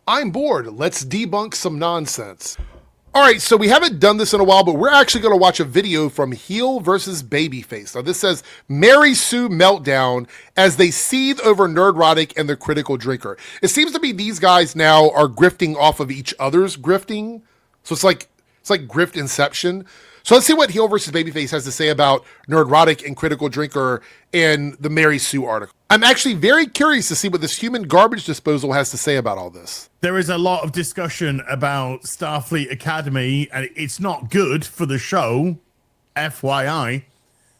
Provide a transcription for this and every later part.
I'm bored. Let's debunk some nonsense. All right, so we haven't done this in a while, but we're actually going to watch a video from HeelVsBabyface. Now, this says, Mary Sue meltdown as they seethe over Nerdrotic and the critical drinker. It seems to be these guys now are grifting off of each other's grifting. So it's like grift inception. So let's see what HeelVsBabyface has to say about Nerdrotic and critical drinker in the Mary Sue article. I'm actually very curious to see what this human garbage disposal has to say about all this. There is a lot of discussion about Starfleet Academy, and it's not good for the show, FYI.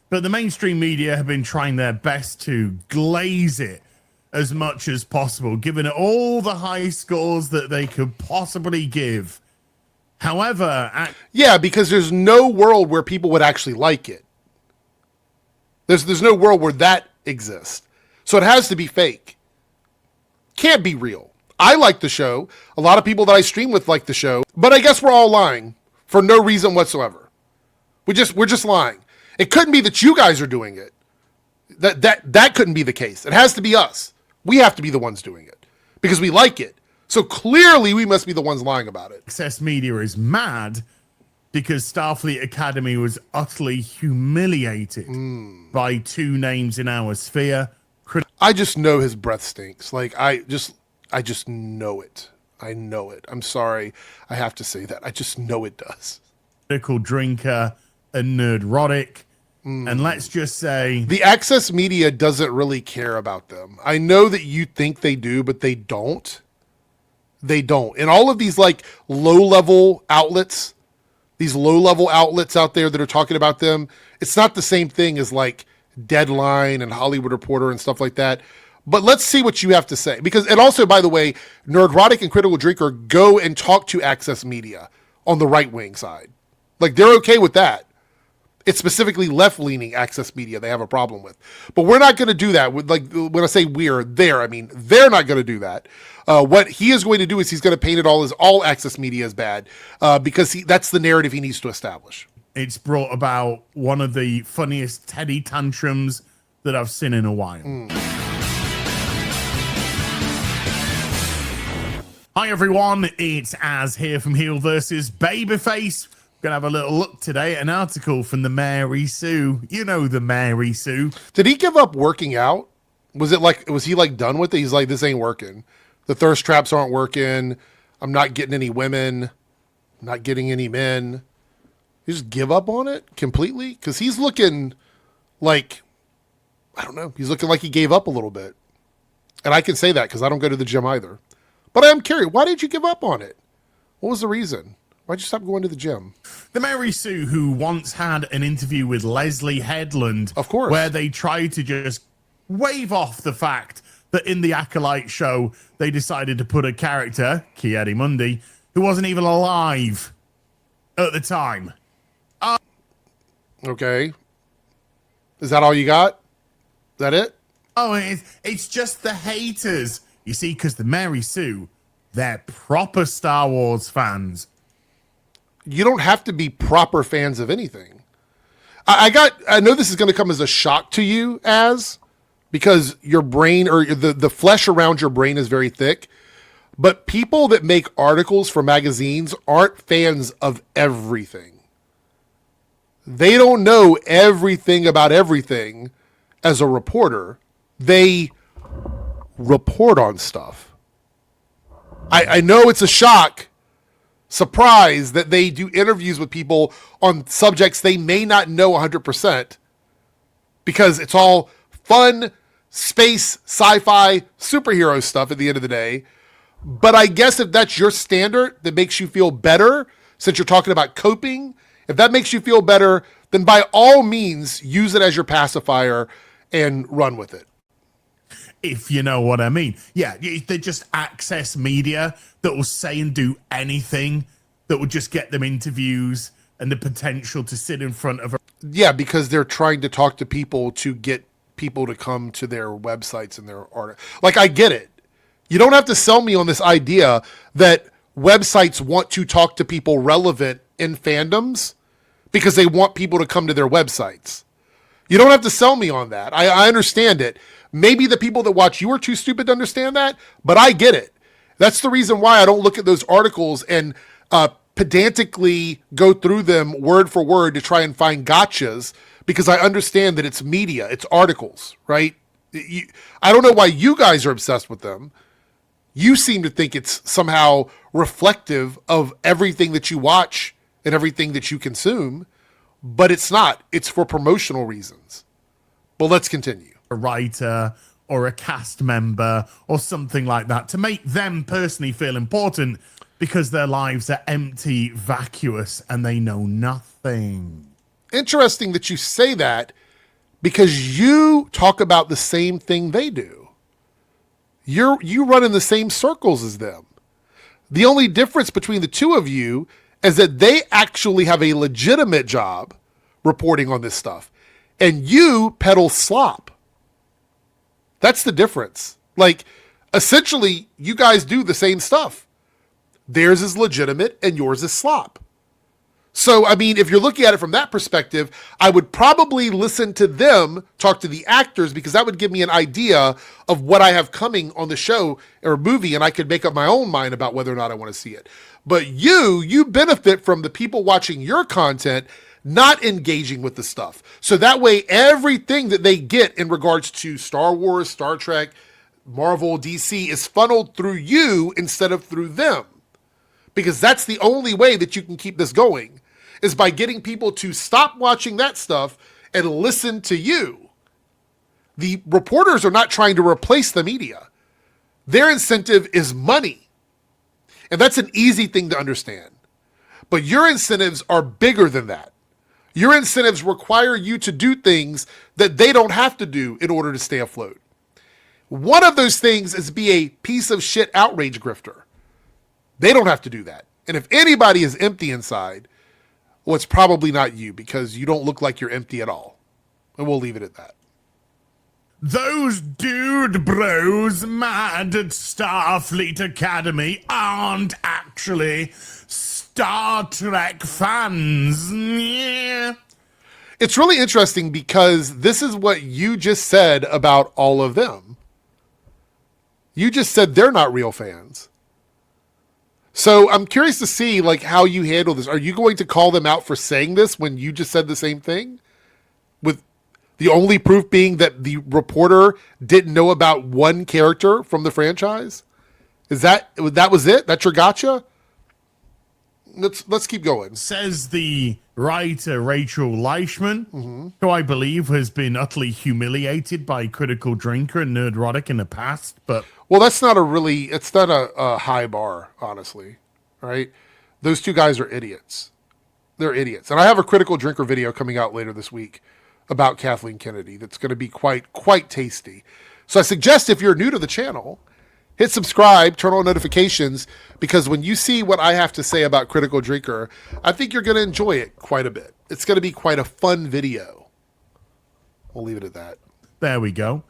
But the mainstream media have been trying their best to glaze it as much as possible, giving it all the high scores that they could possibly give. However, yeah, because there's no world where people would actually like it. There's no world where that exists. So it has to be fake. Can't be real. I like the show. A lot of people that I stream with like the show, but I guess we're all lying for no reason whatsoever. We're just lying. It couldn't be that you guys are doing it. That couldn't be the case. It has to be us. We have to be the ones doing it because we like it. So clearly we must be the ones lying about it. Access Media is mad because Starfleet Academy was utterly humiliated by two names in our sphere. I just know his breath stinks. Like I just know it. I know it. I'm sorry. I have to say that. I just know it does. Critical drinker and Nerdrotic. And let's just say the Access Media doesn't really care about them. I know that you think they do, but they don't. They don't. And all of these like low-level outlets, these low-level outlets out there that are talking about them, it's not the same thing as like Deadline and Hollywood Reporter and stuff like that. But let's see what you have to say. Because, and also, by the way, Nerdrotic and Critical Drinker go and talk to Access Media on the right-wing side. Like, they're okay with that. It's specifically left-leaning Access Media they have a problem with. But we're not going to do that. Like, when I say we're, I mean, they're not going to do that. What he is going to do is he's going to paint it all as all Access Media is bad because that's the narrative he needs to establish. It's brought about one of the funniest Teddy tantrums that I've seen in a while. Hi everyone, it's Az here from HeelVsBabyface. We're gonna have a little look today at an article from the Mary Sue. You know the Mary Sue. Did he give up working out? Was he like done with it? He's like, this ain't working. The thirst traps aren't working. I'm not getting any women. I'm not getting any men. You just give up on it completely? Because he's looking like, I don't know. He's looking like he gave up a little bit. And I can say that because I don't go to the gym either. But I am curious, why did you give up on it? What was the reason? Why'd you stop going to the gym? The Mary Sue, who once had an interview with Leslie Headland, of course, where they tried to just wave off the fact that in the Acolyte show, they decided to put a character, Ki-Adi-Mundi, who wasn't even alive at the time. Okay. Is that all you got? Is that it? Oh, it's just the haters. You see, because the Mary Sue, they're proper Star Wars fans. You don't have to be proper fans of anything. I know this is going to come as a shock to you, because your brain or the flesh around your brain is very thick. But people that make articles for magazines aren't fans of everything. They don't know everything about everything as a reporter. They report on stuff. I know it's a surprise that they do interviews with people on subjects they may not know 100% because it's all fun, space, sci-fi, superhero stuff at the end of the day. But I guess if that's your standard that makes you feel better, since you're talking about coping, if that makes you feel better, then by all means, use it as your pacifier and run with it. If you know what I mean. Yeah, they just Access Media that will say and do anything that would just get them interviews and the potential to sit in front of a... Yeah, because they're trying to talk to people to get people to come to their websites and their art. Like, I get it. You don't have to sell me on this idea that websites want to talk to people relevant in fandoms because they want people to come to their websites. You don't have to sell me on that. I understand it. Maybe the people that watch you are too stupid to understand that, but I get it. That's the reason why I don't look at those articles and pedantically go through them word for word to try and find gotchas, because I understand that it's media, it's articles, right? I don't know why you guys are obsessed with them. You seem to think it's somehow reflective of everything that you watch and everything that you consume, but it's not. It's for promotional reasons. But let's continue. A writer or a cast member or something like that to make them personally feel important because their lives are empty, vacuous, and they know nothing. Interesting that you say that, because you talk about the same thing they do. You run in the same circles as them. The only difference between the two of you is that they actually have a legitimate job reporting on this stuff, and you peddle slop. That's the difference. Like, essentially, you guys do the same stuff. Theirs is legitimate and yours is slop. So, I mean, if you're looking at it from that perspective, I would probably listen to them talk to the actors, because that would give me an idea of what I have coming on the show or movie, and I could make up my own mind about whether or not I want to see it. But you benefit from the people watching your content not engaging with the stuff. So that way, everything that they get in regards to Star Wars, Star Trek, Marvel, DC is funneled through you instead of through them. Because that's the only way that you can keep this going, is by getting people to stop watching that stuff and listen to you. The reporters are not trying to replace the media. Their incentive is money. And that's an easy thing to understand. But your incentives are bigger than that. Your incentives require you to do things that they don't have to do in order to stay afloat. One of those things is be a piece of shit outrage grifter. They don't have to do that. And if anybody is empty inside, well, it's probably not you, because you don't look like you're empty at all. And we'll leave it at that. Those dude bros mad at Starfleet Academy aren't actually Star Trek fans. Yeah. It's really interesting, because this is what you just said about all of them. You just said they're not real fans. So I'm curious to see, like, how you handle this. Are you going to call them out for saying this when you just said the same thing? With the only proof being that the reporter didn't know about one character from the franchise? That was it? That's your gotcha? Let's keep going. Says the writer Rachel Leishman, who I believe has been utterly humiliated by Critical Drinker and Nerdrotic in the past, but well, it's not a high bar, honestly, right? Those two guys are idiots. They're idiots. And I have a Critical Drinker video coming out later this week about Kathleen Kennedy that's going to be quite tasty. So I suggest, if you're new to the channel, hit subscribe, turn on notifications, because when you see what I have to say about Critical Drinker, I think you're going to enjoy it quite a bit. It's going to be quite a fun video. We'll leave it at that. There we go.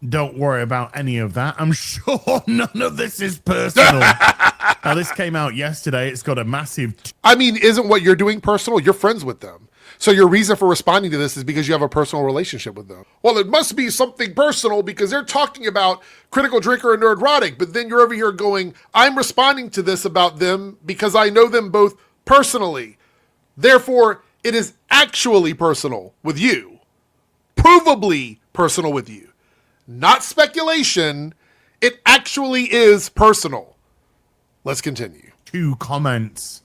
Don't worry about any of that. I'm sure none of this is personal. Now, this came out yesterday. It's got a massive... I mean, isn't what you're doing personal? You're friends with them. So your reason for responding to this is because you have a personal relationship with them. Well, it must be something personal because they're talking about Critical Drinker and Nerdrotic, but then you're over here going, I'm responding to this about them because I know them both personally. Therefore, it is actually personal with you. Provably personal with you. Not speculation. It actually is personal. Let's continue. 2 comments.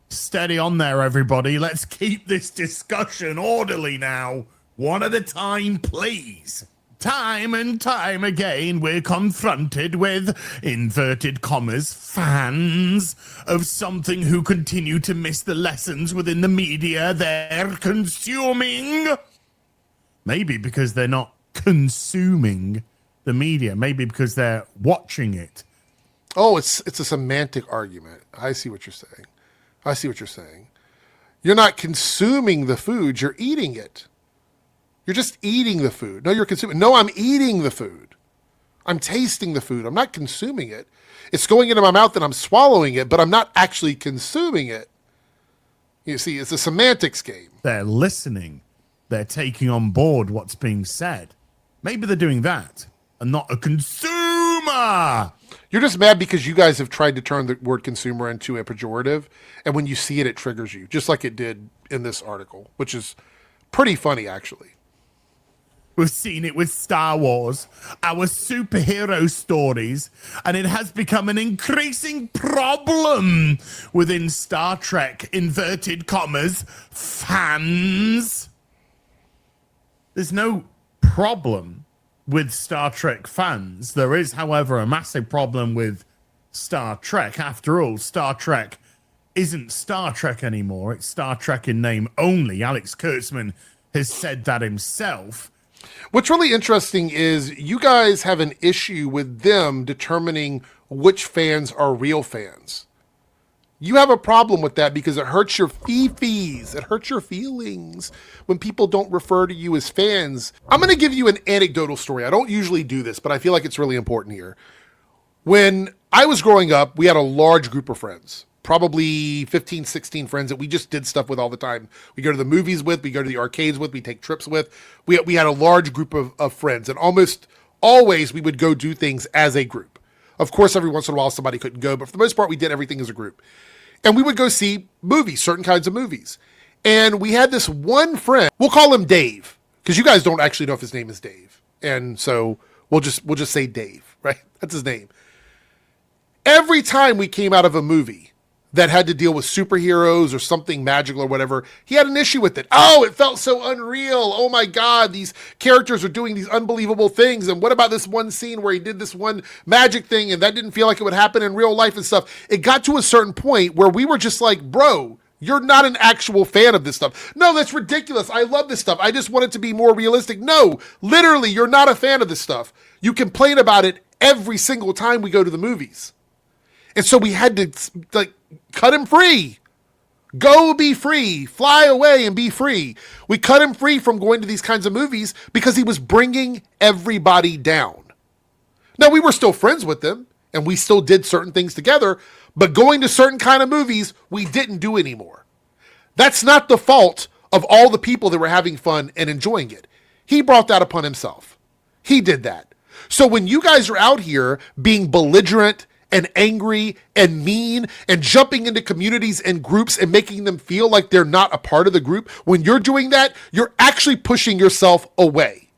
Steady on there, everybody. Let's keep this discussion orderly now. One at a time, please. Time and time again, we're confronted with, inverted commas, fans of something who continue to miss the lessons within the media they're consuming. Maybe because they're not consuming the media. Maybe because they're watching it. Oh, it's a semantic argument. I see what you're saying. You're not consuming the food, you're eating it. You're just eating the food. No, you're consuming. No, I'm eating the food. I'm tasting the food. I'm not consuming it. It's going into my mouth and I'm swallowing it, but I'm not actually consuming it. You see, it's a semantics game. They're listening. They're taking on board what's being said. Maybe they're doing that and not a consumer. You're just mad because you guys have tried to turn the word consumer into a pejorative, and when you see it, it triggers you, just like it did in this article, which is pretty funny, actually. We've seen it with Star Wars, our superhero stories, and it has become an increasing problem within Star Trek, inverted commas, fans. There's no problem with Star Trek fans. There is, however, a massive problem with Star Trek. After all, Star Trek isn't Star Trek anymore. It's Star Trek in name only. Alex Kurtzman has said that himself. What's really interesting is you guys have an issue with them determining which fans are real fans. You have a problem with that because it hurts your fifis. It hurts your feelings when people don't refer to you as fans. I'm going to give you an anecdotal story. I don't usually do this, but I feel like it's really important here. When I was growing up, we had a large group of friends. Probably 15, 16 friends that we just did stuff with all the time. We go to the movies with, we go to the arcades with, we take trips with. We had a large group of friends, and almost always we would go do things as a group. Of course, every once in a while somebody couldn't go, but for the most part, we did everything as a group. And we would go see movies, certain kinds of movies. And we had this one friend, we'll call him Dave, because you guys don't actually know if his name is Dave. And so we'll just say Dave, right? That's his name. Every time we came out of a movie that had to deal with superheroes or something magical or whatever, he had an issue with it. Oh, it felt so unreal. Oh my God, these characters are doing these unbelievable things. And what about this one scene where he did this one magic thing and that didn't feel like it would happen in real life and stuff? It got to a certain point where we were just like, bro, you're not an actual fan of this stuff. No, that's ridiculous. I love this stuff. I just want it to be more realistic. No, literally, you're not a fan of this stuff. You complain about it every single time we go to the movies. And so we had to cut him free. Go be free. Fly away and be free. We cut him free from going to these kinds of movies because he was bringing everybody down. Now, we were still friends with them and we still did certain things together, but going to certain kind of movies, we didn't do anymore. That's not the fault of all the people that were having fun and enjoying it. He brought that upon himself. He did that. So when you guys are out here being belligerent and angry and mean and jumping into communities and groups and making them feel like they're not a part of the group, when you're doing that, you're actually pushing yourself away.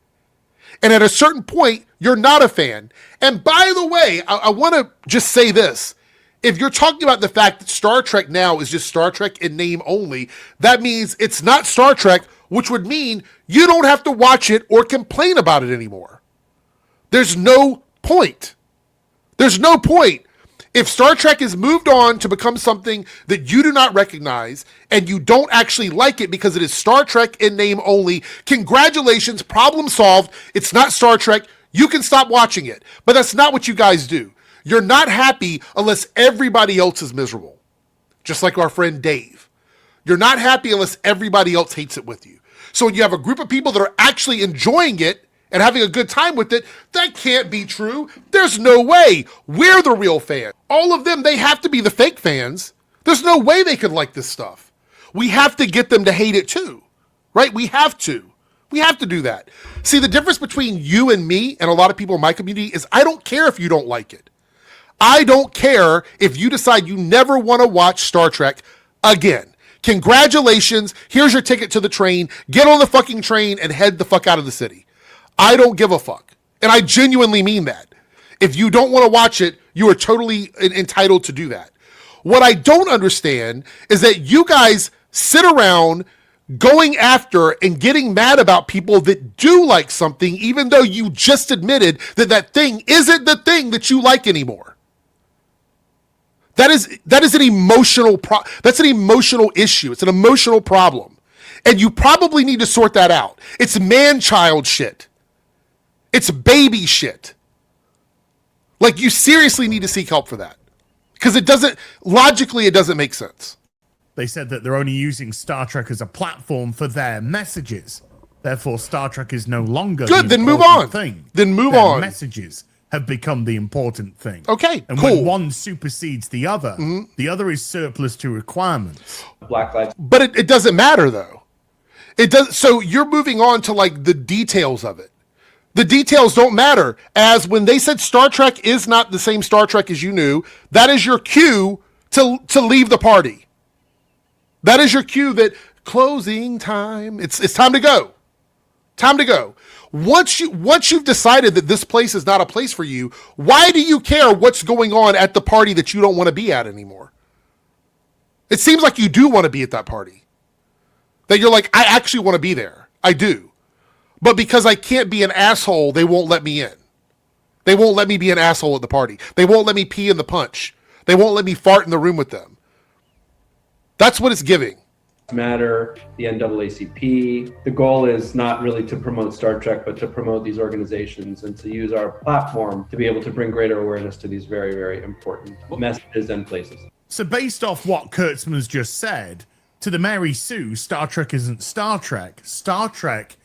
And at a certain point, you're not a fan. And by the way, I want to just say this. If you're talking about the fact that Star Trek now is just Star Trek in name only, that means it's not Star Trek, which would mean you don't have to watch it or complain about it anymore. There's no point. There's no point. If Star Trek has moved on to become something that you do not recognize and you don't actually like it because it is Star Trek in name only, congratulations, problem solved. It's not Star Trek. You can stop watching it. But that's not what you guys do. You're not happy unless everybody else is miserable. Just like our friend Dave. You're not happy unless everybody else hates it with you. So when you have a group of people that are actually enjoying it and having a good time with it, that can't be true. There's no way. We're the real fans. All of them, they have to be the fake fans. There's no way they could like this stuff. We have to get them to hate it too, right? We have to. We have to do that. See, the difference between you and me and a lot of people in my community is I don't care if you don't like it. I don't care if you decide you never want to watch Star Trek again. Congratulations. Here's your ticket to the train. Get on the fucking train and head the fuck out of the city. I don't give a fuck. And I genuinely mean that. If you don't want to watch it, you are totally entitled to do that. What I don't understand is that you guys sit around going after and getting mad about people that do like something, even though you just admitted that that thing isn't the thing that you like anymore. That is an emotional that's an emotional issue. It's an emotional problem. And you probably need to sort that out. It's man-child shit. It's baby shit. Like, you seriously need to seek help for that. Because it doesn't make sense. They said that they're only using Star Trek as a platform for their messages. Therefore, Star Trek is no longer good. The then move on. Thing. Then move their on. Messages have become the important thing. Okay, and cool. when one supersedes the other, the other is surplus to requirements. Black lives. But it doesn't matter though. It does. So you're moving on to like the details of it. The details don't matter. As when they said Star Trek is not the same Star Trek as you knew, that is your cue to leave the party. That is your cue that closing time. It's time to go. Time to go. Once you've decided that this place is not a place for you, why do you care what's going on at the party that you don't want to be at anymore? It seems like you do want to be at that party. That you're like, I actually want to be there. I do. But because I can't be an asshole, they won't let me in. They won't let me be an asshole at the party. They won't let me pee in the punch. They won't let me fart in the room with them. That's what it's giving. Matter, the NAACP. The goal is not really to promote Star Trek, but to promote these organizations and to use our platform to be able to bring greater awareness to these very, very important messages and places. So based off what Kurtzman's just said, to the Mary Sue, Star Trek isn't Star Trek. Star Trek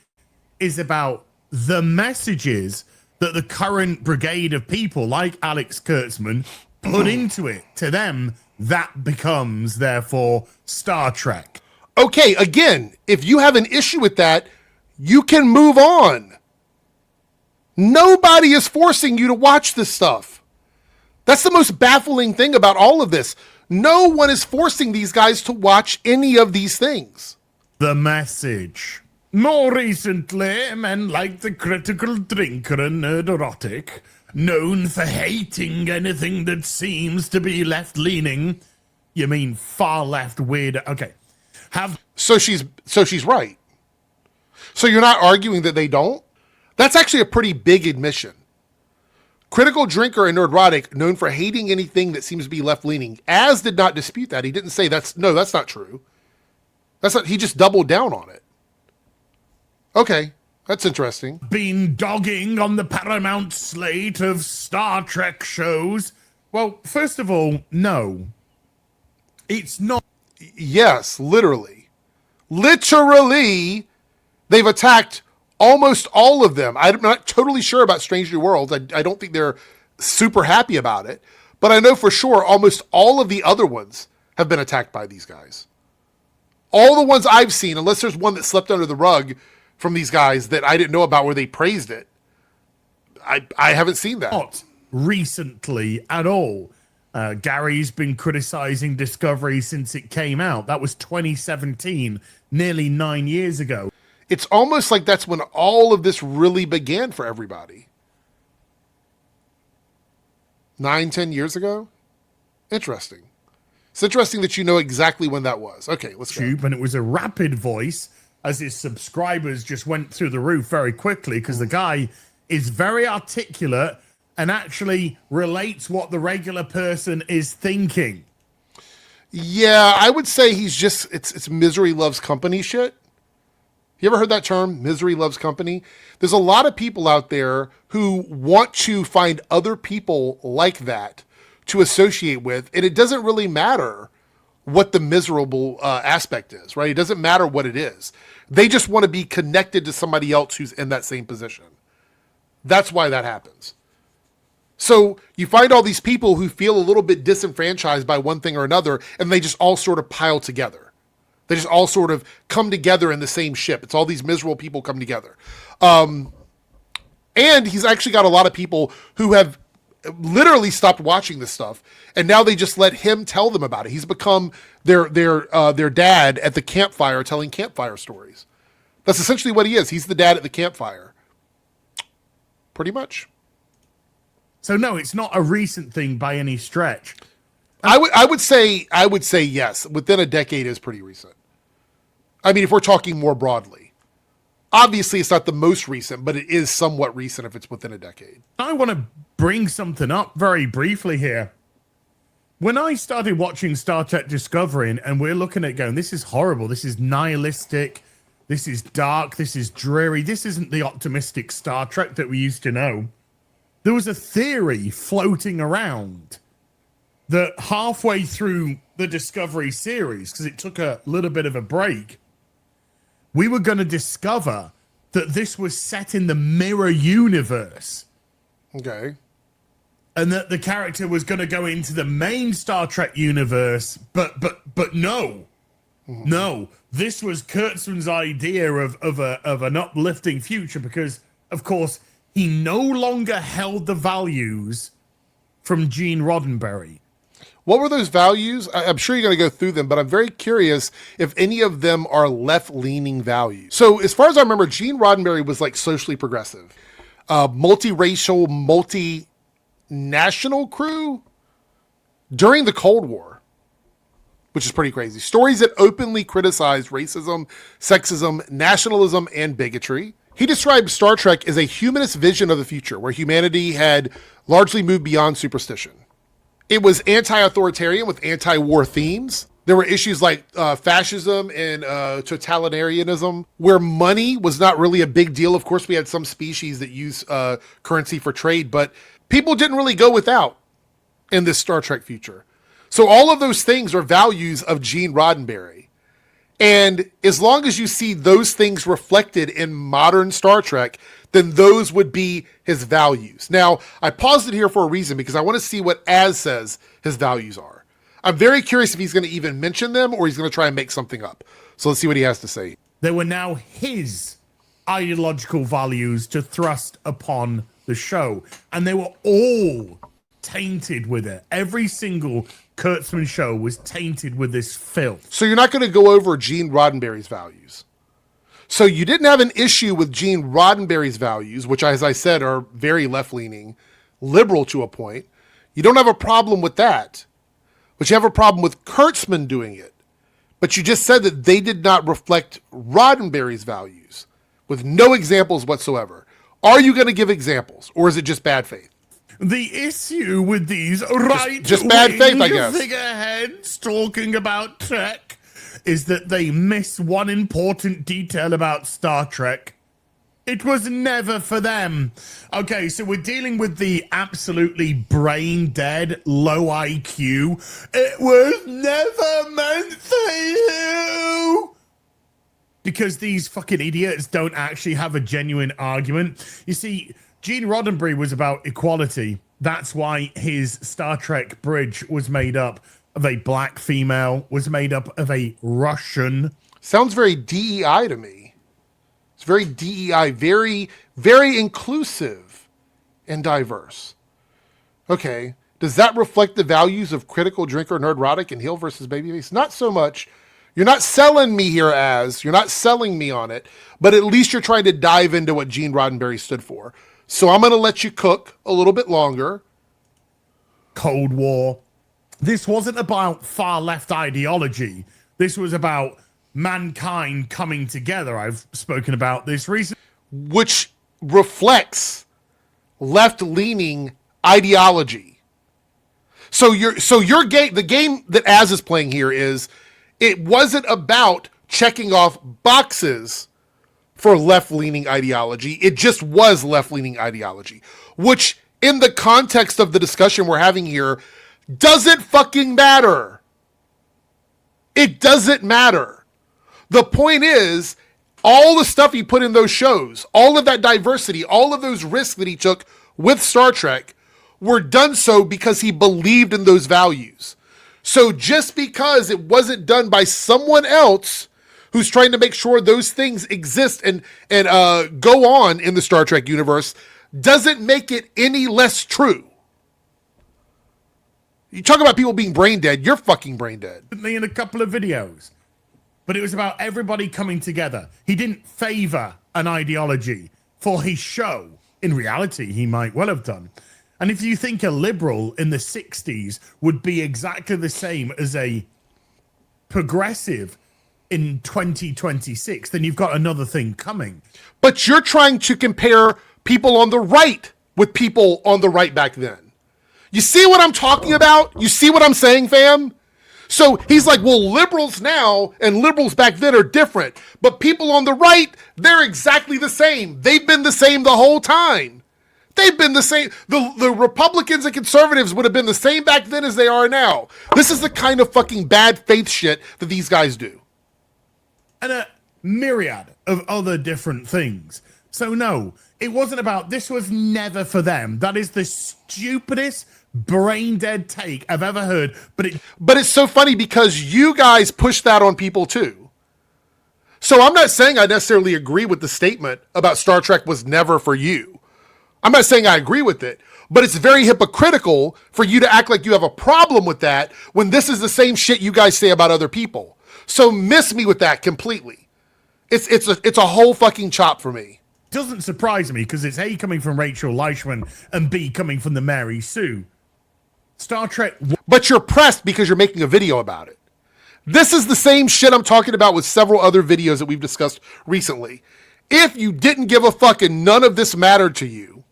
is about the messages that the current brigade of people like Alex Kurtzman put into it. To them, that becomes, therefore, Star Trek. Okay, again, if you have an issue with that, you can move on. Nobody is forcing you to watch this stuff. That's the most baffling thing about all of this. No one is forcing these guys to watch any of these things. The message. More recently, men like the critical drinker and nerd-erotic, known for hating anything that seems to be left-leaning. You mean far-left weird? Okay. So she's right. So you're not arguing that they don't? That's actually a pretty big admission. Critical drinker and nerd-erotic, known for hating anything that seems to be left-leaning. Az did not dispute that. He didn't say that's not true. He just doubled down on it. Okay, that's interesting. Been dogging on the Paramount slate of Star Trek shows. Well, first of all, no. It's not. Yes, literally. Literally, they've attacked almost all of them. I'm not totally sure about Strange New Worlds. I don't think they're super happy about it. But I know for sure almost all of the other ones have been attacked by these guys. All the ones I've seen, unless there's one that slept under the rug from these guys that I didn't know about where they praised it. I haven't seen that. Not recently at all. Gary's been criticizing Discovery since it came out. That was 2017, nearly 9 years ago. It's almost like that's when all of this really began for everybody. 9-10 years ago? Interesting. It's interesting that you know exactly when that was. Okay, let's go. And it was a rapid voice as his subscribers just went through the roof very quickly because the guy is very articulate and actually relates what the regular person is thinking. Yeah, I would say he's just, it's misery loves company shit. You ever heard that term, misery loves company? There's a lot of people out there who want to find other people like that to associate with, and it doesn't really matter what the miserable aspect is, right? It doesn't matter what it is. They just want to be connected to somebody else who's in that same position. That's why that happens. So you find all these people who feel a little bit disenfranchised by one thing or another, and they just all sort of pile together. They just all sort of come together in the same ship. It's all these miserable people come together. And he's actually got a lot of people who have literally stopped watching this stuff, and now they just let him tell them about it. He's become their dad at the campfire telling campfire stories. That's essentially what he is. He's the dad at the campfire. Pretty much. So no, it's not a recent thing by any stretch. I would say yes. Within a decade is pretty recent. I mean, if we're talking more broadly. Obviously, it's not the most recent, but it is somewhat recent if it's within a decade. I want to bring something up very briefly here. When I started watching Star Trek Discovery, and we're looking at going, this is horrible, this is nihilistic, this is dark, this is dreary, this isn't the optimistic Star Trek that we used to know. There was a theory floating around that halfway through the Discovery series, because it took a little bit of a break, we were going to discover that this was set in the mirror universe. Okay. And that the character was going to go into the main Star Trek universe, but no. Mm-hmm. No. This was Kurtzman's idea of an uplifting future because, of course, he no longer held the values from Gene Roddenberry. What were those values? I'm sure you're going to go through them, but I'm very curious if any of them are left-leaning values. So as far as I remember, Gene Roddenberry was like socially progressive, multiracial, multinational crew during the Cold War, which is pretty crazy. Stories that openly criticized racism, sexism, nationalism, and bigotry. He described Star Trek as a humanist vision of the future where humanity had largely moved beyond superstition. It was anti-authoritarian with anti-war themes. There were issues like fascism and totalitarianism, where money was not really a big deal. Of course, we had some species that use currency for trade, but people didn't really go without in this Star Trek future. So all of those things are values of Gene Roddenberry. And as long as you see those things reflected in modern Star Trek, then those would be his values. Now, I paused it here for a reason because I want to see what Az says his values are. I'm very curious if he's going to even mention them or he's going to try and make something up. So let's see what he has to say. They were now his ideological values to thrust upon the show. And they were all tainted with it. Every single Kurtzman show was tainted with this filth. So you're not going to go over Gene Roddenberry's values. So you didn't have an issue with Gene Roddenberry's values, which, as I said, are very left-leaning, liberal to a point. You don't have a problem with that, but you have a problem with Kurtzman doing it. But you just said that they did not reflect Roddenberry's values with no examples whatsoever. Are you going to give examples, or is it just bad faith? The issue with these just bad faith, I guess, figureheads talking about Trek is that they miss one important detail about Star Trek. It was never for them. Okay, so we're dealing with the absolutely brain dead, low IQ. It was never meant for you. Because these fucking idiots don't actually have a genuine argument. You see, Gene Roddenberry was about equality. That's why his Star Trek bridge was made up of a black female, was made up of a Russian. Sounds very DEI to me. It's very DEI, very, very inclusive and diverse. Okay, does that reflect the values of Critical Drinker Nerdrotic and HeelVsBabyface? Not so much. You're not selling me here, Az. You're not selling me on it, but at least you're trying to dive into what Gene Roddenberry stood for. So I'm going to let you cook a little bit longer. Cold War. This wasn't about far left ideology. This was about mankind coming together. I've spoken about this recently. Which reflects left-leaning ideology. So your game, the game that Az is playing here is, it wasn't about checking off boxes for left-leaning ideology. It just was left-leaning ideology, which in the context of the discussion we're having here doesn't fucking matter. It doesn't matter. The point is, all the stuff he put in those shows, all of that diversity, all of those risks that he took with Star Trek were done so because he believed in those values. So just because it wasn't done by someone else who's trying to make sure those things exist and go on in the Star Trek universe doesn't make it any less true. You talk about people being brain dead, you're fucking brain dead. In a couple of videos. But it was about everybody coming together. He didn't favor an ideology for his show. In reality, he might well have done. And if you think a liberal in the 60s would be exactly the same as a progressive in 2026, then you've got another thing coming. But you're trying to compare people on the right with people on the right back then. You see what I'm talking about? You see what I'm saying, fam? So he's like, well, liberals now and liberals back then are different. But people on the right, they're exactly the same. They've been the same the whole time. They've been the same. The Republicans and conservatives would have been the same back then as they are now. This is the kind of fucking bad faith shit that these guys do. And a myriad of other different things. So no, it wasn't about, this was never for them. That is the stupidest brain dead take I've ever heard. But it's so funny because you guys push that on people too. So I'm not saying I necessarily agree with the statement about Star Trek was never for you. I'm not saying I agree with it, but it's very hypocritical for you to act like you have a problem with that when this is the same shit you guys say about other people. So miss me with that completely. It's a whole fucking chop for me. Doesn't surprise me because it's A, coming from Rachel Leishman, and B, coming from the Mary Sue. Star Trek. But you're pressed because you're making a video about it. This is the same shit I'm talking about with several other videos that we've discussed recently. If you didn't give a fuck and none of this mattered to you,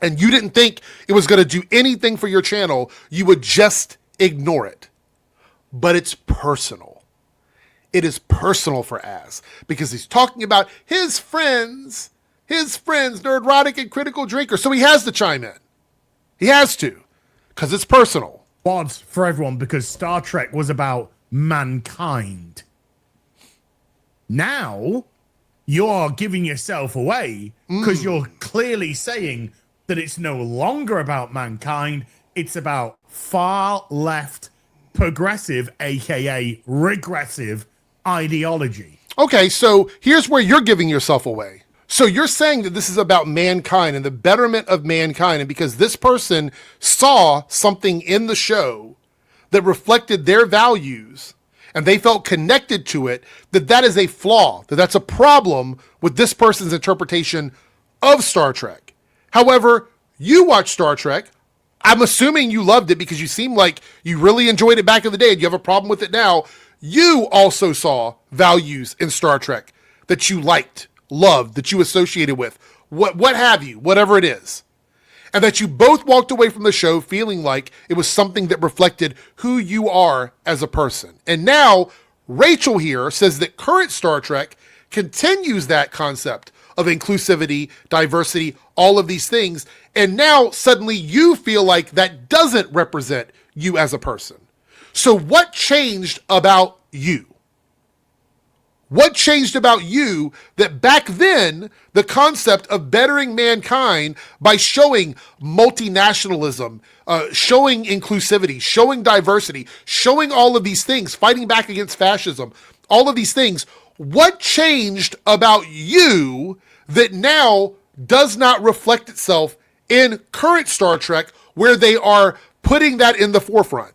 and you didn't think it was going to do anything for your channel, you would just ignore it. But it's personal. It is personal for Az because he's talking about his friends, neurotic and critical drinkers. So he has to chime in. He has to because it's personal. Was for everyone because Star Trek was about mankind. Now you're giving yourself away because you're clearly saying that it's no longer about mankind. It's about far left progressive, aka regressive ideology. Okay, so here's where you're giving yourself away. So you're saying that this is about mankind and the betterment of mankind, and because this person saw something in the show that reflected their values and they felt connected to it, that is a flaw, that's a problem with this person's interpretation of Star Trek. However, you watch Star Trek. I'm assuming you loved it because you seem like you really enjoyed it back in the day and you have a problem with it now. You also saw values in Star Trek that you liked, loved, that you associated with, what have you, whatever it is. And that you both walked away from the show feeling like it was something that reflected who you are as a person. And now Rachel here says that current Star Trek continues that concept of inclusivity, diversity, all of these things. And now suddenly you feel like that doesn't represent you as a person. So what changed about you? What changed about you that back then the concept of bettering mankind by showing multinationalism, showing inclusivity, showing diversity, showing all of these things, fighting back against fascism, all of these things, what changed about you that now does not reflect itself in current Star Trek where they are putting that in the forefront?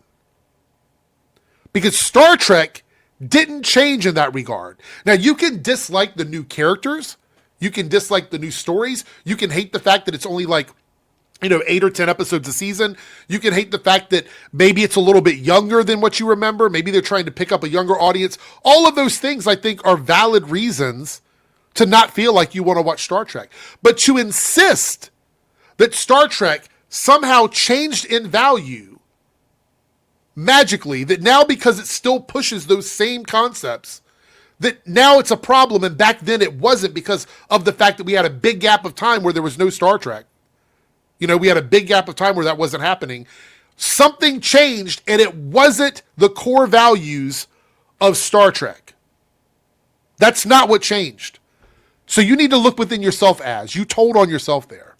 Because Star Trek didn't change in that regard. Now, you can dislike the new characters. You can dislike the new stories. You can hate the fact that it's only like, 8 or 10 episodes a season. You can hate the fact that maybe it's a little bit younger than what you remember. Maybe they're trying to pick up a younger audience. All of those things, I think, are valid reasons to not feel like you want to watch Star Trek. But to insist that Star Trek somehow changed in value magically, that now because it still pushes those same concepts, that now it's a problem and back then it wasn't because of the fact that we had a big gap of time where there was no Star Trek. We had a big gap of time where that wasn't happening. Something changed and it wasn't the core values of Star Trek. That's not what changed. So you need to look within yourself as you told on yourself there.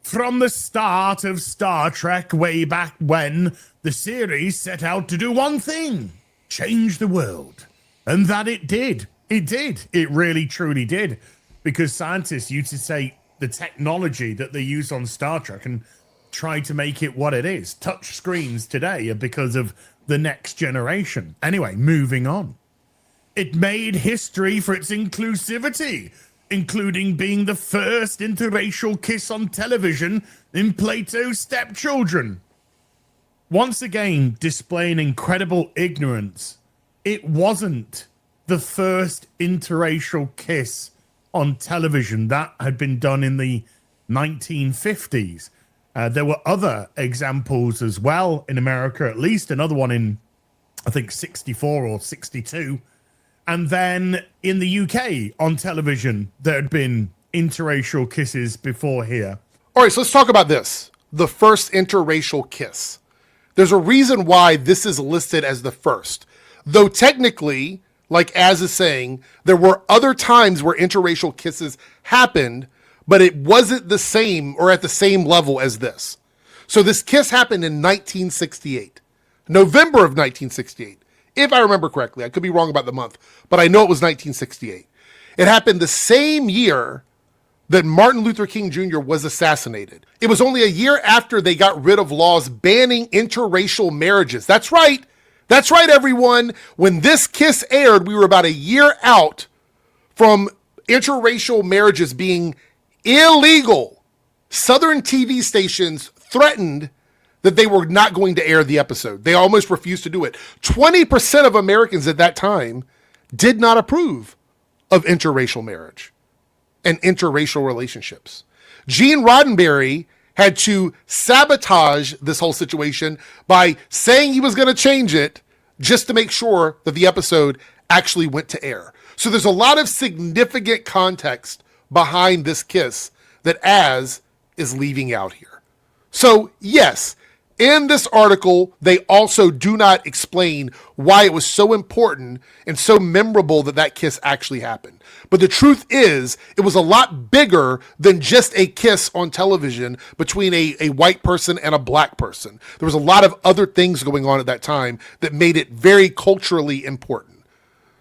From the start of Star Trek, way back when, the series set out to do one thing: change the world. And that it did. It did. It really, truly did. Because scientists used to say the technology that they use on Star Trek and try to make it what it is. Touch screens today are because of the next generation. Anyway, moving on. It made history for its inclusivity, including being the first interracial kiss on television in Plato's Stepchildren. Once again, displaying incredible ignorance, it wasn't the first interracial kiss on television. That had been done in the 1950s. There were other examples as well in America, at least another one in, I think, 64 or 62. And then in the UK on television, there had been interracial kisses before here. All right, so let's talk about this. The first interracial kiss. There's a reason why this is listed as the first. Though technically, like Az is saying, there were other times where interracial kisses happened, but it wasn't the same or at the same level as this. So this kiss happened in 1968, November of 1968. If I remember correctly. I could be wrong about the month, but I know it was 1968. It happened the same year that Martin Luther King Jr. was assassinated. It was only a year after they got rid of laws banning interracial marriages. That's right. That's right, everyone. When this kiss aired, we were about a year out from interracial marriages being illegal. Southern TV stations threatened that they were not going to air the episode. They almost refused to do it. 20% of Americans at that time did not approve of interracial marriage and interracial relationships. Gene Roddenberry had to sabotage this whole situation by saying he was going to change it just to make sure that the episode actually went to air. So there's a lot of significant context behind this kiss that Az is leaving out here. So yes, in this article, they also do not explain why it was so important and so memorable that that kiss actually happened. But the truth is, it was a lot bigger than just a kiss on television between a white person and a black person. There was a lot of other things going on at that time that made it very culturally important.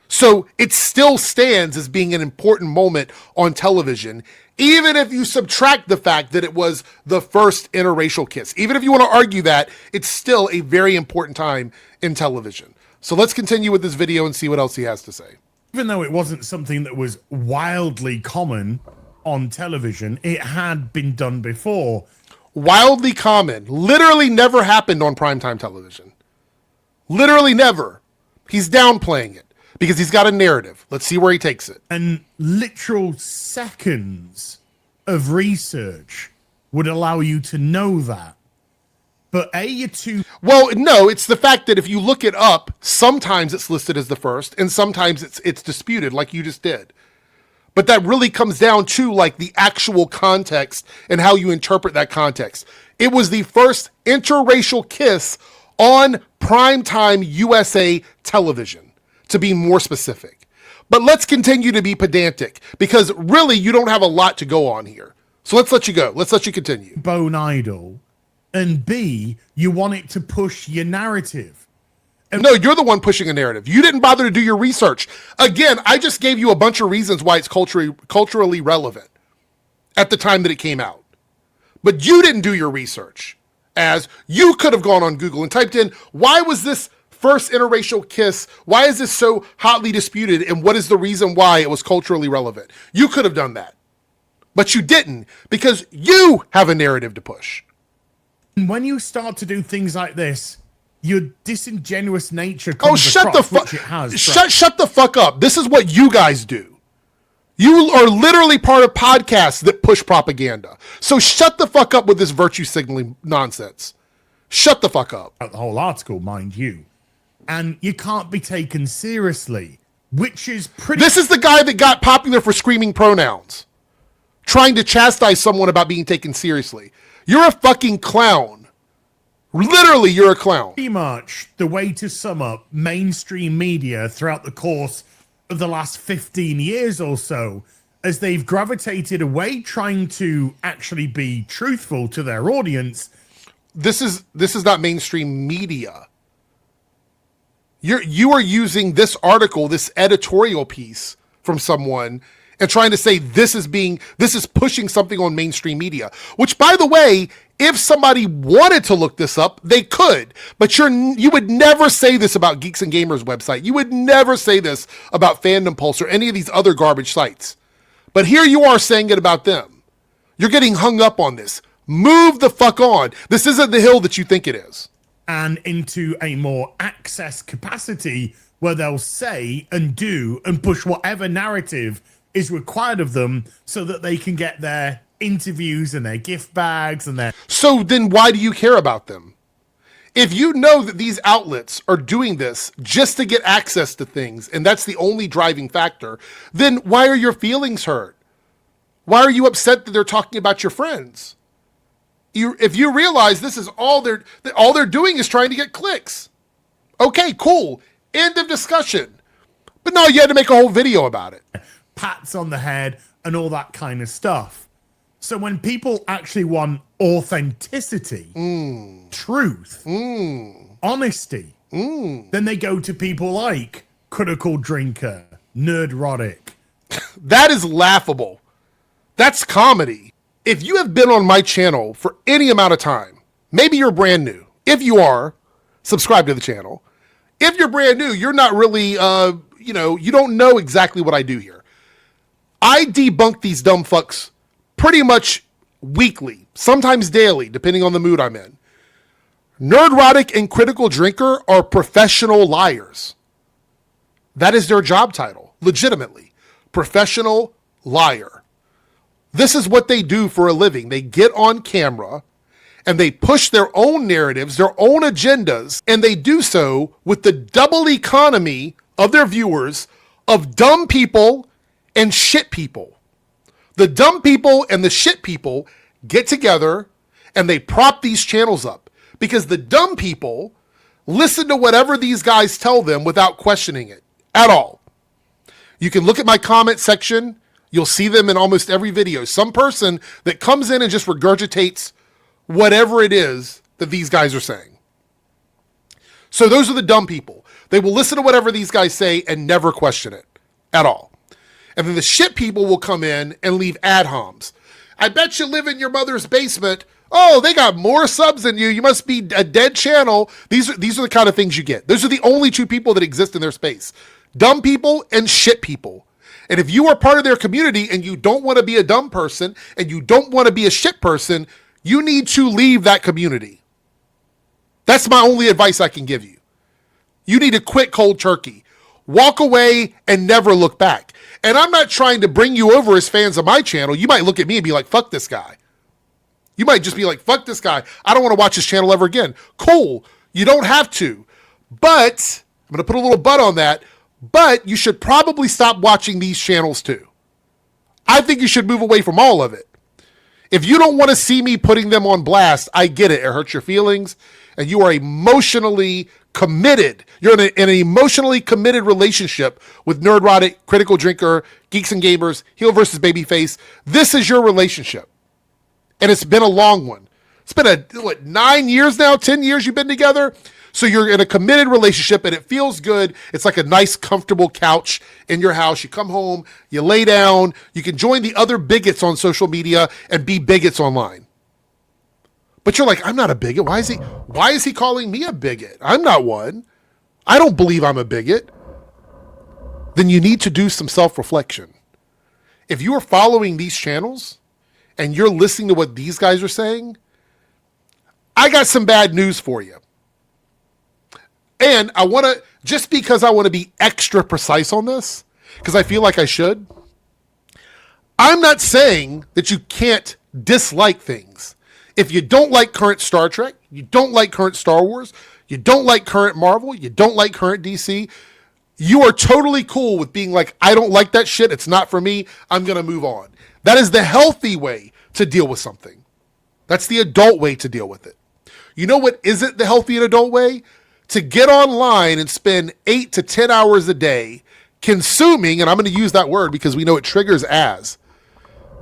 So it still stands as being an important moment on television, even if you subtract the fact that it was the first interracial kiss. Even if you want to argue that, it's still a very important time in television. So let's continue with this video and see what else he has to say. Even though it wasn't something that was wildly common on television, it had been done before. Wildly common. Literally never happened on primetime television. Literally never. He's downplaying it because he's got a narrative. Let's see where he takes it. And literal seconds of research would allow you to know that. But you're too... Well, no, it's the fact that if you look it up, sometimes it's listed as the first and sometimes it's disputed like you just did. But that really comes down to like the actual context and how you interpret that context. It was the first interracial kiss on primetime USA television, to be more specific. But let's continue to be pedantic because really you don't have a lot to go on here. So let's let you go. Let's let you continue. Bone idol. And B, you want it to push your narrative. No, you're the one pushing a narrative. You didn't bother to do your research. Again, I just gave you a bunch of reasons why it's culturally relevant at the time that it came out. But you didn't do your research, as you could have gone on Google and typed in, why was this first interracial kiss, why is this so hotly disputed, and what is the reason why it was culturally relevant? You could have done that. But you didn't, because you have a narrative to push. When you start to do things like this, your disingenuous nature Oh, comes shut the across, fuck! Shut the fuck up! This is what you guys do. You are literally part of podcasts that push propaganda. So shut the fuck up with this virtue signaling nonsense. Shut the fuck up. The whole article, mind you, and you can't be taken seriously, which is pretty. This is the guy that got popular for screaming pronouns, trying to chastise someone about being taken seriously. You're a fucking clown. Literally, you're a clown. Pretty much the way to sum up mainstream media throughout the course of the last 15 years or so, as they've gravitated away trying to actually be truthful to their audience. This is not mainstream media. You are using this article, this editorial piece from someone, and trying to say this is pushing something on mainstream media, which, by the way, if somebody wanted to look this up, they could, but you would never say this about Geeks and Gamers website. You would never say this about Fandom Pulse or any of these other garbage sites. But here you are saying it about them. You're getting hung up on this. Move the fuck on. This isn't the hill that you think it is. And into a more access capacity where they'll say and do and push whatever narrative is required of them so that they can get their interviews and their gift bags and their... So then why do you care about them? If you know that these outlets are doing this just to get access to things, and that's the only driving factor, then why are your feelings hurt? Why are you upset that they're talking about your friends? If you realize this is all they're doing is trying to get clicks. Okay, cool. End of discussion. But no, you had to make a whole video about it. Pats on the head and all that kind of stuff. So when people actually want authenticity, truth, honesty, then they go to people like Critical Drinker, Nerdrotic. That is laughable. That's comedy. If you have been on my channel for any amount of time, maybe you're brand new. If you are, subscribe to the channel. If you're brand new, you're not really, you don't know exactly what I do here. I debunk these dumb fucks pretty much weekly, sometimes daily, depending on the mood I'm in. Nerdrotic and Critical Drinker are professional liars. That is their job title, legitimately. Professional liar. This is what they do for a living. They get on camera and they push their own narratives, their own agendas, and they do so with the double economy of their viewers of dumb people and shit people. The dumb people and the shit people get together and they prop these channels up because the dumb people listen to whatever these guys tell them without questioning it at all. You can look at my comment section. You'll see them in almost every video. Some person that comes in and just regurgitates whatever it is that these guys are saying. So those are the dumb people. They will listen to whatever these guys say and never question it at all. And then the shit people will come in and leave ad homs. I bet you live in your mother's basement. Oh, they got more subs than you. You must be a dead channel. These are the kind of things you get. Those are the only two people that exist in their space. Dumb people and shit people. And if you are part of their community and you don't want to be a dumb person and you don't want to be a shit person, you need to leave that community. That's my only advice I can give you. You need to quit cold turkey. Walk away and never look back. And I'm not trying to bring you over as fans of my channel. You might look at me and be like, fuck this guy. You might just be like, fuck this guy. I don't want to watch his channel ever again. Cool. You don't have to. But, I'm going to put a little but on that, but you should probably stop watching these channels too. I think you should move away from all of it. If you don't want to see me putting them on blast, I get it. It hurts your feelings. And you are emotionally committed. You're in an emotionally committed relationship with Nerdrotic, Critical Drinker, Geeks and Gamers, HeelVsBabyface. This is your relationship. And it's been a long one. It's been 9 years now, 10 years you've been together. So you're in a committed relationship and it feels good. It's like a nice, comfortable couch in your house. You come home, you lay down, you can join the other bigots on social media and be bigots online. But you're like, I'm not a bigot. Why is he calling me a bigot? I'm not one. I don't believe I'm a bigot. Then you need to do some self-reflection. If you are following these channels and you're listening to what these guys are saying, I got some bad news for you. And just because I want to be extra precise on this, because I feel like I should, I'm not saying that you can't dislike things. If you don't like current Star Trek, you don't like current Star Wars, you don't like current Marvel, you don't like current DC, you are totally cool with being like, I don't like that shit, it's not for me, I'm going to move on. That is the healthy way to deal with something. That's the adult way to deal with it. You know what isn't the healthy and adult way? To get online and spend 8 to 10 hours a day consuming, and I'm going to use that word because we know it triggers as,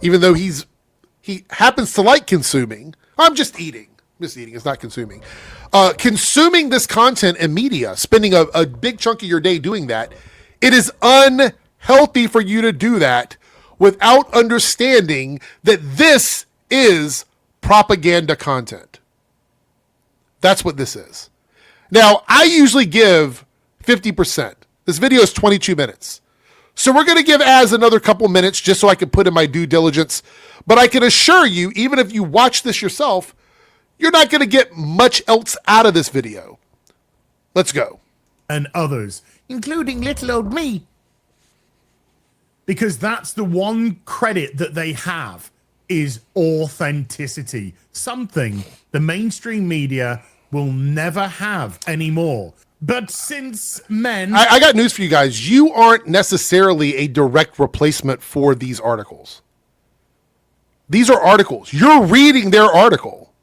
even though he happens to like consuming. I'm just eating. It's not consuming. Consuming this content and media, spending a big chunk of your day doing that, it is unhealthy for you to do that without understanding that this is propaganda content. That's what this is. Now, I usually give 50%. This video is 22 minutes. So we're going to give Az another couple minutes just so I can put in my due diligence. But I can assure you, even if you watch this yourself, you're not going to get much else out of this video. Let's go. And others, including little old me. Because that's the one credit that they have, is authenticity. Something the mainstream media will never have anymore. But since men... I got news for you guys. You aren't necessarily a direct replacement for these articles. These are articles. You're reading their article.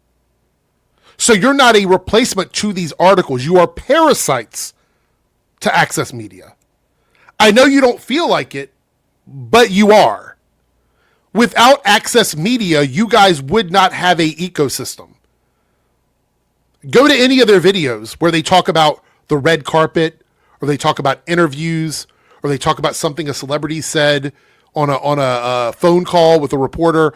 So you're not a replacement to these articles. You are parasites to Access Media. I know you don't feel like it, but you are. Without Access Media, you guys would not have an ecosystem. Go to any of their videos where they talk about the red carpet, or they talk about interviews, or they talk about something a celebrity said, on a phone call with a reporter,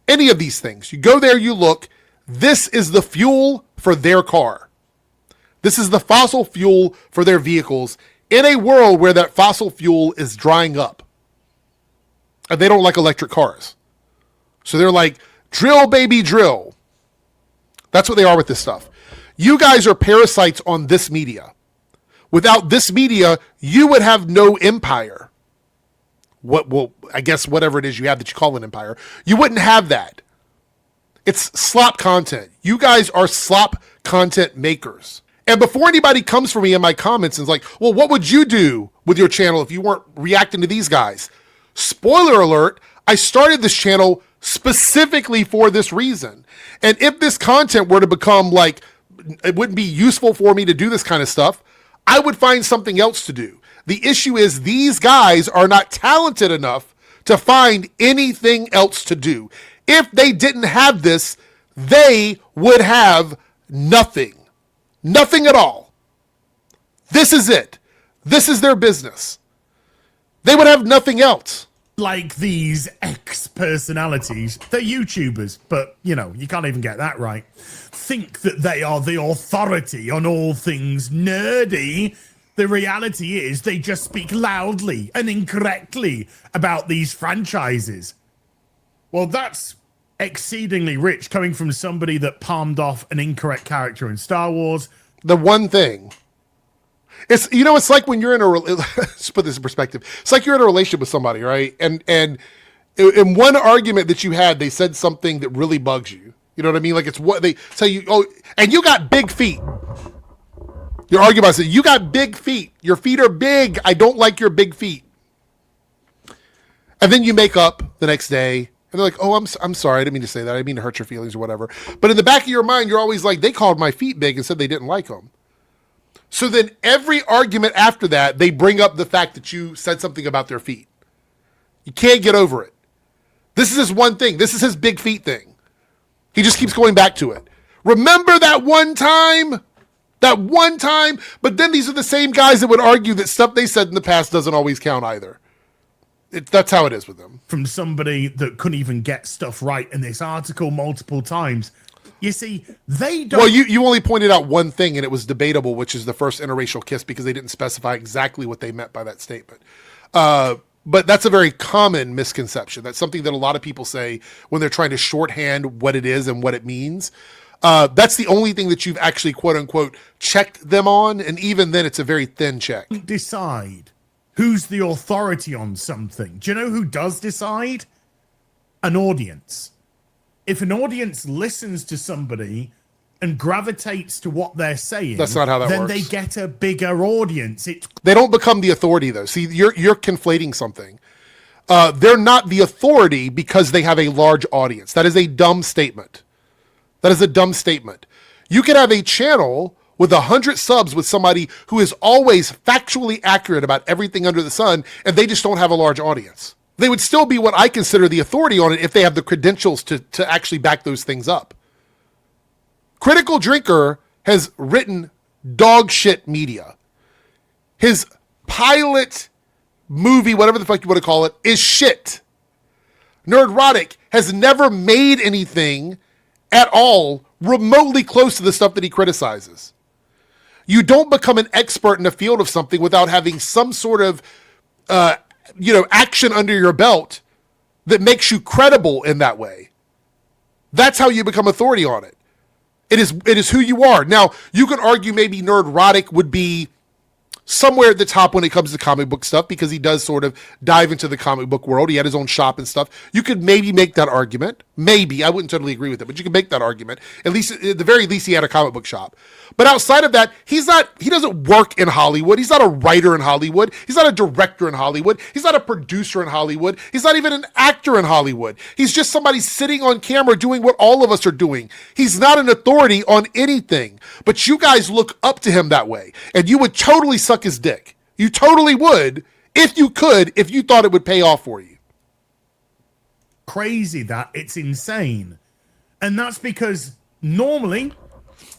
any of these things. You go there, you look. This is the fuel for their car. This is the fossil fuel for their vehicles in a world where that fossil fuel is drying up. And they don't like electric cars. So they're like, drill, baby, drill. That's what they are with this stuff. You guys are parasites on this media. Without this media, you would have no empire. Well, I guess whatever it is you have that you call an empire, you wouldn't have that. It's slop content. You guys are slop content makers. And before anybody comes for me in my comments and is like, well, what would you do with your channel if you weren't reacting to these guys? Spoiler alert, I started this channel specifically for this reason. And if this content were to become like, it wouldn't be useful for me to do this kind of stuff, I would find something else to do. The issue is these guys are not talented enough to find anything else to do. If they didn't have this, they would have nothing. Nothing at all. This is it. This is their business. They would have nothing else. Like these X-personalities, they're YouTubers, but, you know, you can't even get that right. Think that they are the authority on all things nerdy. The reality is they just speak loudly and incorrectly about these franchises. Well, that's exceedingly rich coming from somebody that palmed off an incorrect character in Star Wars. The one thing, it's, you know, it's like when you're in a, let's put this in perspective. It's like you're in a relationship with somebody, right? And in one argument that you had, they said something that really bugs you. You know what I mean? Like it's what they say you, oh, and you got big feet. You're arguing about it. You got big feet. Your feet are big. I don't like your big feet. And then you make up the next day. And they're like, oh, I'm sorry. I didn't mean to say that. I didn't mean to hurt your feelings or whatever. But in the back of your mind, you're always like, they called my feet big and said they didn't like them. So then every argument after that, they bring up the fact that you said something about their feet. You can't get over it. This is his one thing. This is his big feet thing. He just keeps going back to it. Remember that one time? That one time? But then these are the same guys that would argue that stuff they said in the past doesn't always count either. That's how it is with them. From somebody that couldn't even get stuff right in this article multiple times. You see, they don't... Well, you only pointed out one thing, and it was debatable, which is the first interracial kiss, because they didn't specify exactly what they meant by that statement. But that's a very common misconception. That's something that a lot of people say when they're trying to shorthand what it is and what it means. That's the only thing that you've actually, quote unquote, checked them on. And even then, it's a very thin check. Decide who's the authority on something. Do you know who does decide? An audience. If an audience listens to somebody and gravitates to what they're saying, that's not how that then works. They get a bigger audience. They don't become the authority, though. See, you're conflating something. They're not the authority because they have a large audience. That is a dumb statement. That is a dumb statement. You can have a channel with 100 subs with somebody who is always factually accurate about everything under the sun, and they just don't have a large audience. They would still be what I consider the authority on it if they have the credentials to actually back those things up. Critical Drinker has written dog shit media. His pilot movie, whatever the fuck you want to call it, is shit. Nerdrotic has never made anything at all remotely close to the stuff that he criticizes. You don't become an expert in the field of something without having some sort of, action under your belt that makes you credible in that way. That's how you become authority on it. It is who you are. Now, you could argue maybe Nerdrotic would be somewhere at the top when it comes to comic book stuff because he does sort of dive into the comic book world. He had his own shop and stuff. You could maybe make that argument. Maybe. I wouldn't totally agree with it, but you can make that argument. At the very least, he had a comic book shop. But outside of that, he doesn't work in Hollywood. He's not a writer in Hollywood. He's not a director in Hollywood. He's not a producer in Hollywood. He's not even an actor in Hollywood. He's just somebody sitting on camera doing what all of us are doing. He's not an authority on anything. But you guys look up to him that way. And you would totally suck his dick. You totally would, if you could, if you thought it would pay off for you. Crazy that. It's insane. And that's because normally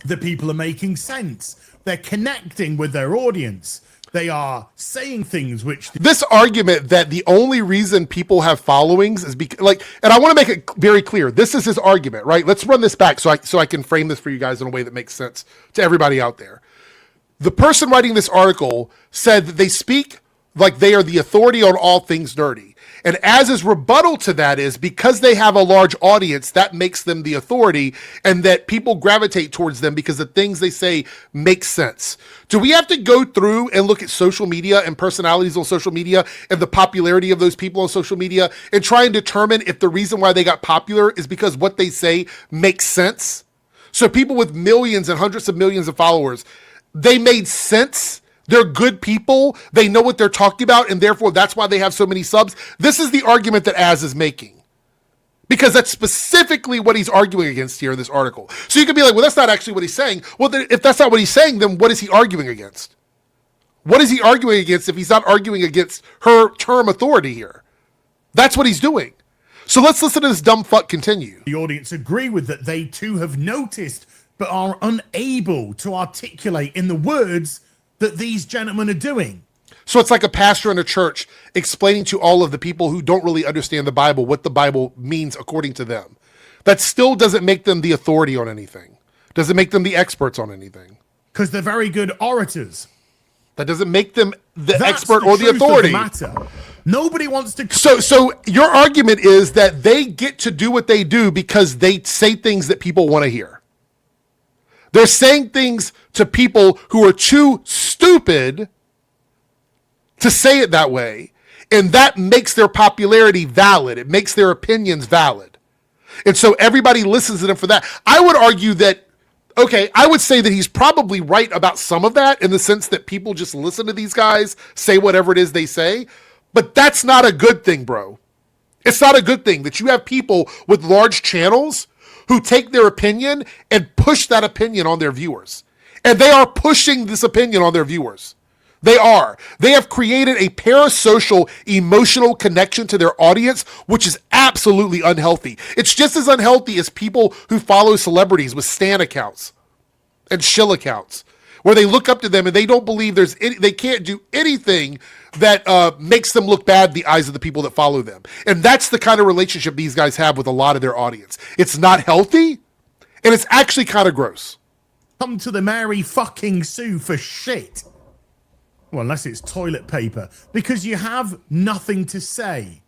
the people are making sense. They're connecting with their audience. They are saying things which This argument that the only reason people have followings is because, like, and I want to make it very clear. This is his argument, right? Let's run this back so I can frame this for you guys in a way that makes sense to everybody out there. The person writing this article said that they speak like they are the authority on all things nerdy. And as his rebuttal to that is because they have a large audience, that makes them the authority and that people gravitate towards them because the things they say make sense. Do we have to go through and look at social media and personalities on social media and the popularity of those people on social media and try and determine if the reason why they got popular is because what they say makes sense? So people with millions and hundreds of millions of followers, they made sense. They're good people. They know what they're talking about, and therefore that's why they have so many subs. This is the argument that Az is making, because that's specifically what he's arguing against here in this article. So you could be like, well, that's not actually what he's saying. Well, then, if that's not what he's saying, then what is he arguing against? What is he arguing against if he's not arguing against her term authority here? That's what he's doing. So let's listen to this dumb fuck continue. the audience agree with, that they too have noticed but are unable to articulate in the words that these gentlemen are doing. So it's like a pastor in a church explaining to all of the people who don't really understand the Bible what the Bible means according to them. That still doesn't make them the authority on anything. Doesn't make them the experts on anything. Because they're very good orators. That doesn't make them the That's expert the or the truth of authority. matter. Nobody wants to... So your argument is that they get to do what they do because they say things that people want to hear. They're saying things to people who are too stupid to say it that way, and that makes their popularity valid. It makes their opinions valid. And so everybody listens to them for that. I would argue that, okay, I would say that he's probably right about some of that in the sense that people just listen to these guys say whatever it is they say, but that's not a good thing, bro. It's not a good thing that you have people with large channels who take their opinion and push that opinion on their viewers. And they are pushing this opinion on their viewers. They are. They have created a parasocial emotional connection to their audience, which is absolutely unhealthy. It's just as unhealthy as people who follow celebrities with stan accounts and shill accounts, where they look up to them and they don't believe they can't do anything that makes them look bad in the eyes of the people that follow them. And that's the kind of relationship these guys have with a lot of their audience. It's not healthy, and it's actually kind of gross. Come to the Mary fucking Sue for shit. Well, unless it's toilet paper. Because you have nothing to say.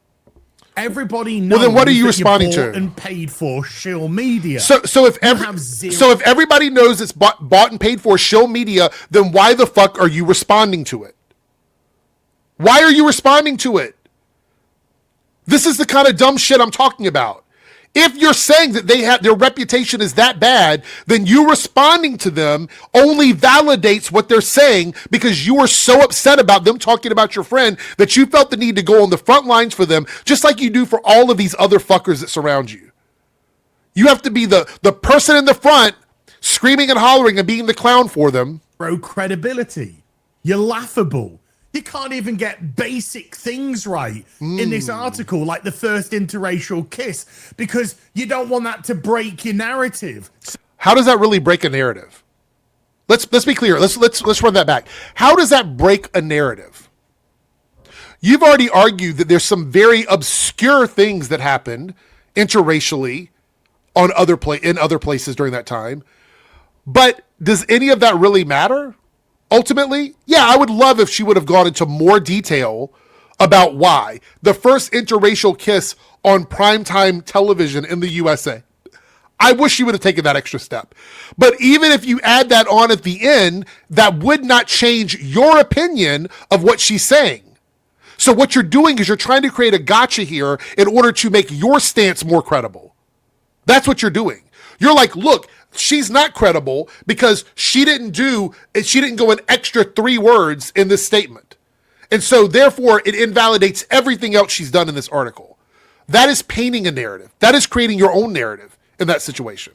Everybody knows. Well, then what are you that responding you're bought to? and paid for shill media. So if everybody knows it's bought and paid for shill media, then why the fuck are you responding to it? Why are you responding to it? This is the kind of dumb shit I'm talking about. If you're saying that their reputation is that bad, then you responding to them only validates what they're saying because you are so upset about them talking about your friend that you felt the need to go on the front lines for them, just like you do for all of these other fuckers that surround you. You have to be the person in the front screaming and hollering and being the clown for them. Bro, credibility. You're laughable. You can't even get basic things right in this article, like the first interracial kiss, because you don't want that to break your narrative. How does that really break a narrative? Let's be clear. Let's run that back. How does that break a narrative? You've already argued that there's some very obscure things that happened interracially in other places during that time. But does any of that really matter? Ultimately, yeah, I would love if she would have gone into more detail about why. The first interracial kiss on primetime television in the USA. I wish she would have taken that extra step. But even if you add that on at the end, that would not change your opinion of what she's saying. So what you're doing is you're trying to create a gotcha here in order to make your stance more credible. That's what you're doing. You're like, look, she's not credible because she didn't go an extra 3 words in this statement. And so therefore it invalidates everything else she's done in this article. That is painting a narrative. That is creating your own narrative in that situation.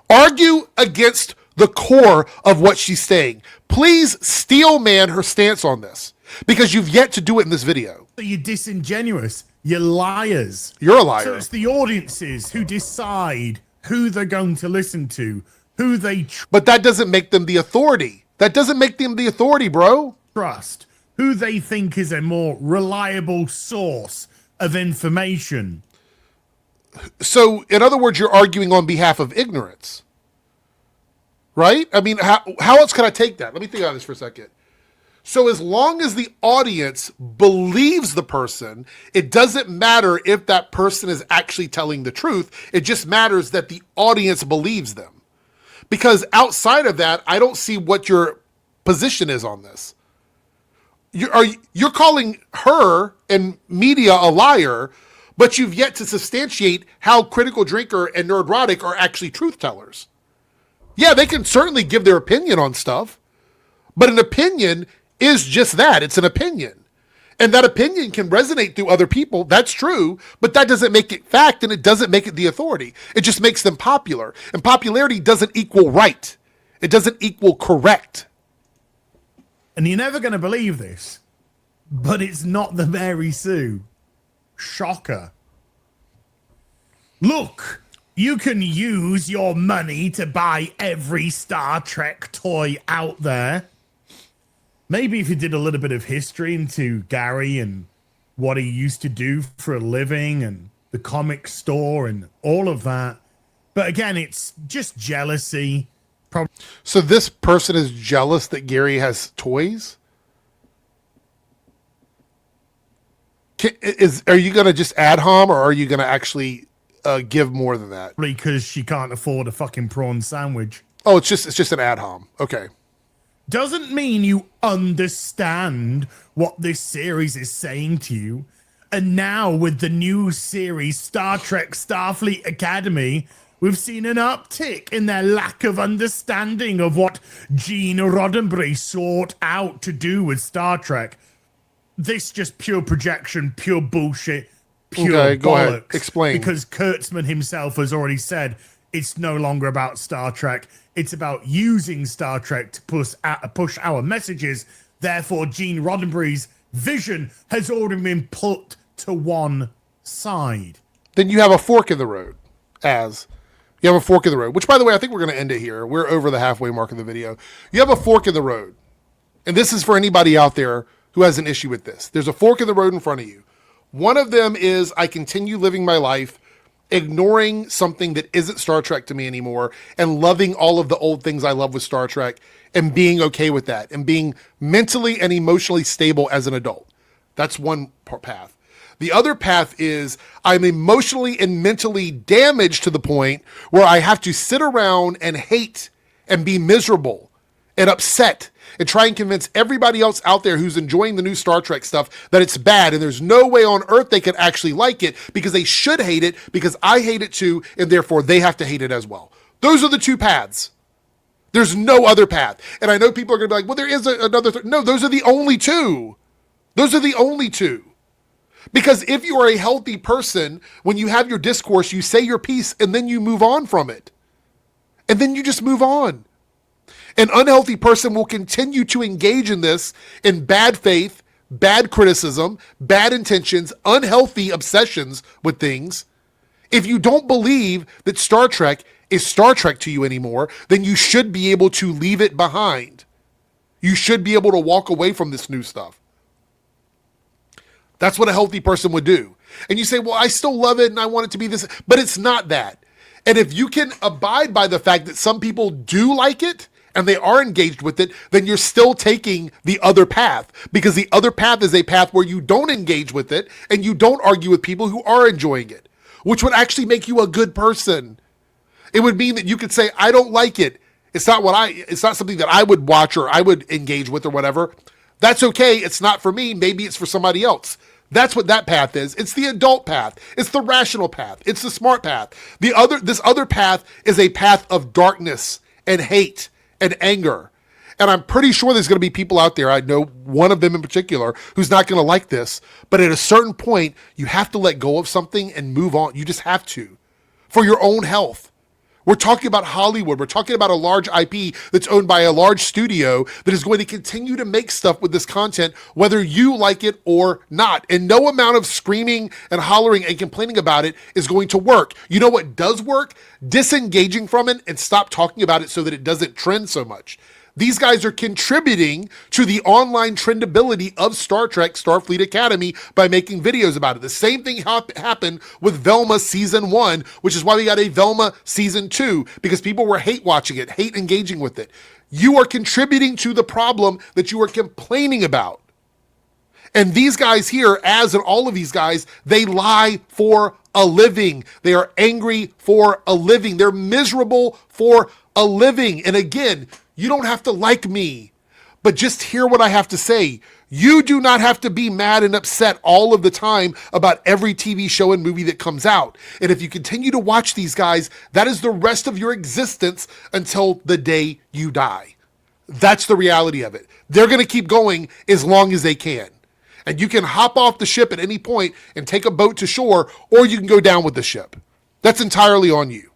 Argue against the core of what she's saying. Please steel man her stance on this because you've yet to do it in this video. So you're disingenuous. You're liars. You're a liar. So it's the audiences who decide who they're going to listen to, who they... But that doesn't make them the authority. That doesn't make them the authority, bro. trust, who they think is a more reliable source of information. So, in other words, you're arguing on behalf of ignorance, right? I mean, how else can I take that? Let me think about this for a second. So as long as the audience believes the person, it doesn't matter if that person is actually telling the truth. It just matters that the audience believes them. Because outside of that, I don't see what your position is on this. You're calling her and media a liar, but you've yet to substantiate how Critical Drinker and Nerdrotic are actually truth tellers. Yeah, they can certainly give their opinion on stuff, but an opinion is just that. It's an opinion. And that opinion can resonate through other people. That's true, but that doesn't make it fact, and it doesn't make it the authority. It just makes them popular. And popularity doesn't equal right. It doesn't equal correct. And you're never going to believe this, but it's not the Mary Sue. Shocker. Look, you can use your money to buy every Star Trek toy out there. Maybe if you did a little bit of history into Gary and what he used to do for a living and the comic store and all of that. But again, it's just jealousy. So this person is jealous that Gary has toys? Are you going to just ad hom, or are you going to actually give more than that? Because she can't afford a fucking prawn sandwich. Oh, it's just an ad hom. Okay. Doesn't mean you understand what this series is saying to you. And now with the new series, Star Trek Starfleet Academy, we've seen an uptick in their lack of understanding of what Gene Roddenberry sought out to do with Star Trek. This just pure projection, pure bullshit, pure okay, go bollocks. Ahead. Explain. Because Kurtzman himself has already said it's no longer about Star Trek. It's about using Star Trek to push our messages. Therefore, Gene Roddenberry's vision has already been put to one side. Then you have a fork in the road. You have a fork in the road, which, by the way, I think we're going to end it here. We're over the halfway mark of the video. You have a fork in the road. And this is for anybody out there who has an issue with this. There's a fork in the road in front of you. One of them is I continue living my life ignoring something that isn't Star Trek to me anymore and loving all of the old things I love with Star Trek and being okay with that and being mentally and emotionally stable as an adult. That's one path. The other path is I'm emotionally and mentally damaged to the point where I have to sit around and hate and be miserable and upset and try and convince everybody else out there who's enjoying the new Star Trek stuff that it's bad and there's no way on earth they could actually like it because they should hate it because I hate it too and therefore they have to hate it as well. Those are the two paths. There's no other path. And I know people are going to be like, well, there is another. No, those are the only two. Those are the only two. Because if you are a healthy person, when you have your discourse, you say your piece and then you move on from it. And then you just move on. An unhealthy person will continue to engage in this in bad faith, bad criticism, bad intentions, unhealthy obsessions with things. If you don't believe that Star Trek is Star Trek to you anymore, then you should be able to leave it behind. You should be able to walk away from this new stuff. That's what a healthy person would do. And you say, well, I still love it and I want it to be this, but it's not that. And if you can abide by the fact that some people do like it, and they are engaged with it, then you're still taking the other path, because the other path is a path where you don't engage with it and you don't argue with people who are enjoying it, which would actually make you a good person. It would mean that you could say, I don't like it. It's not something that I would watch or I would engage with or whatever. That's okay. It's not for me. Maybe it's for somebody else. That's what that path is. It's the adult path. It's the rational path. It's the smart path. This other path is a path of darkness and hate and anger. And I'm pretty sure there's going to be people out there, I know one of them in particular, who's not going to like this. But at a certain point, you have to let go of something and move on. You just have to. For your own health. We're talking about Hollywood. We're talking about a large IP that's owned by a large studio that is going to continue to make stuff with this content, whether you like it or not. And no amount of screaming and hollering and complaining about it is going to work. You know what does work? Disengaging from it and stop talking about it so that it doesn't trend so much. These guys are contributing to the online trendability of Star Trek Starfleet Academy by making videos about it. The same thing happened with Velma Season 1, which is why we got a Velma Season 2, because people were hate watching it, hate engaging with it. You are contributing to the problem that you are complaining about. And these guys here, as in all of these guys, they lie for a living. They are angry for a living. They're miserable for a living. And again, you don't have to like me, but just hear what I have to say. You do not have to be mad and upset all of the time about every TV show and movie that comes out. And if you continue to watch these guys, that is the rest of your existence until the day you die. That's the reality of it. They're going to keep going as long as they can. And you can hop off the ship at any point and take a boat to shore, or you can go down with the ship. That's entirely on you.